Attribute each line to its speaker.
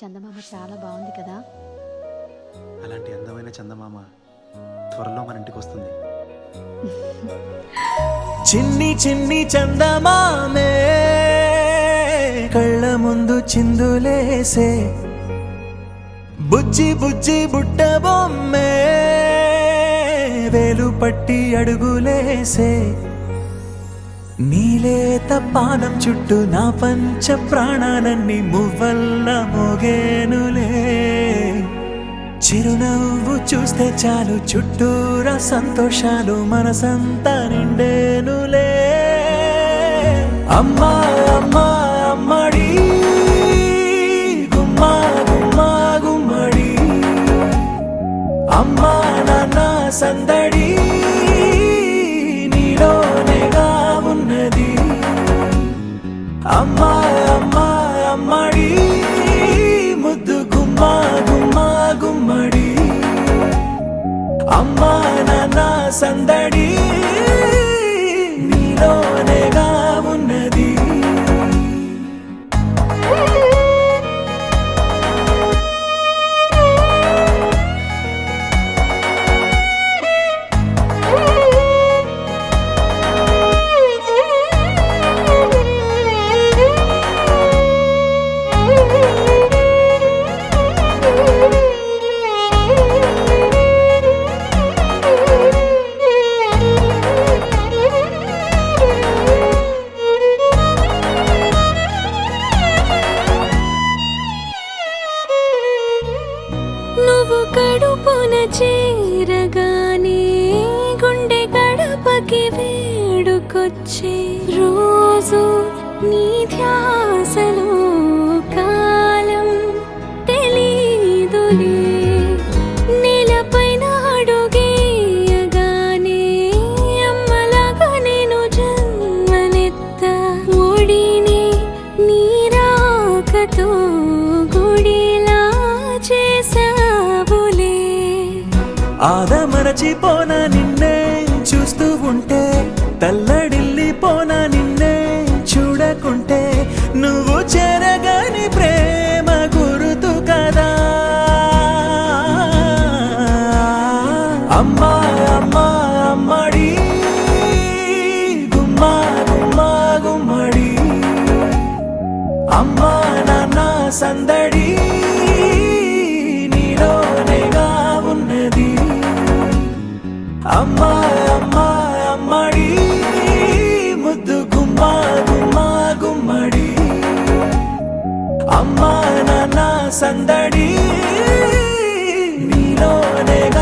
Speaker 1: చందమామ చాలా బాగుంది కదా.
Speaker 2: అలాంటి అందమైన చందమామ త్వరలో మన ఇంటికి వస్తుంది.
Speaker 3: చిన్ని చిన్ని చందమామే కళ్ళ ముందు చిందులేసే, బుజ్జి బుజ్జి బుట్ట బొమ్మే వేలు పట్టి అడుగులేసే, నీలేత పానం చుట్టూ నా పంచ ప్రాణాలన్నీ మువ్వల్ల మోగేనులే. చిరునవ్వు చూస్తే చాలు చుట్టూరా సంతోషాలు మనసంతా నిండేనులే. అమ్మా అమ్మా అమ్మడి గుమ్మా గుమ్మా గుమ్మడి, అమ్మా నాన్న సందడి నీలోనేగా ఉన్నది. అమ్మా అమ్మా అమ్మడి ముద్దు గుమ్మా గుమ్మా గుమ్మడి, అమ్మా నాన్న సందడి నీలోనేగా ఉన్నది.
Speaker 4: నువ్వు కడుపున చేరగానే గుండె గడపకి వేడుకొచ్చే, రోజు నీ ధ్యాసలో కాలం తెలీదులే. నేలపైన అడుగేయగానే అమ్మలాగా నేను జన్మనెత్త, ఒడిని నీ రాకతో గుడిలా చేసావులే.
Speaker 3: ఆదమరచిపోనా నిన్నే చూస్తూ ఉంటే, తల్లడిల్లిపోనా నిన్నే చూడకుంటే, నువ్వు చెరగని ప్రేమ గురుతు కదా. అమ్మా అమ్మా అమ్మడి గుమ్మా గుమ్మా గుమ్మడి, అమ్మా నాన్న సందడి నీలోనేగా ఉన్నది. అమ్మా అమ్మా అమ్మడి ముద్దు గుమ్మా గుమ్మా గుమ్మడి, అమ్మా నాన్న సందడి నీలోనేగా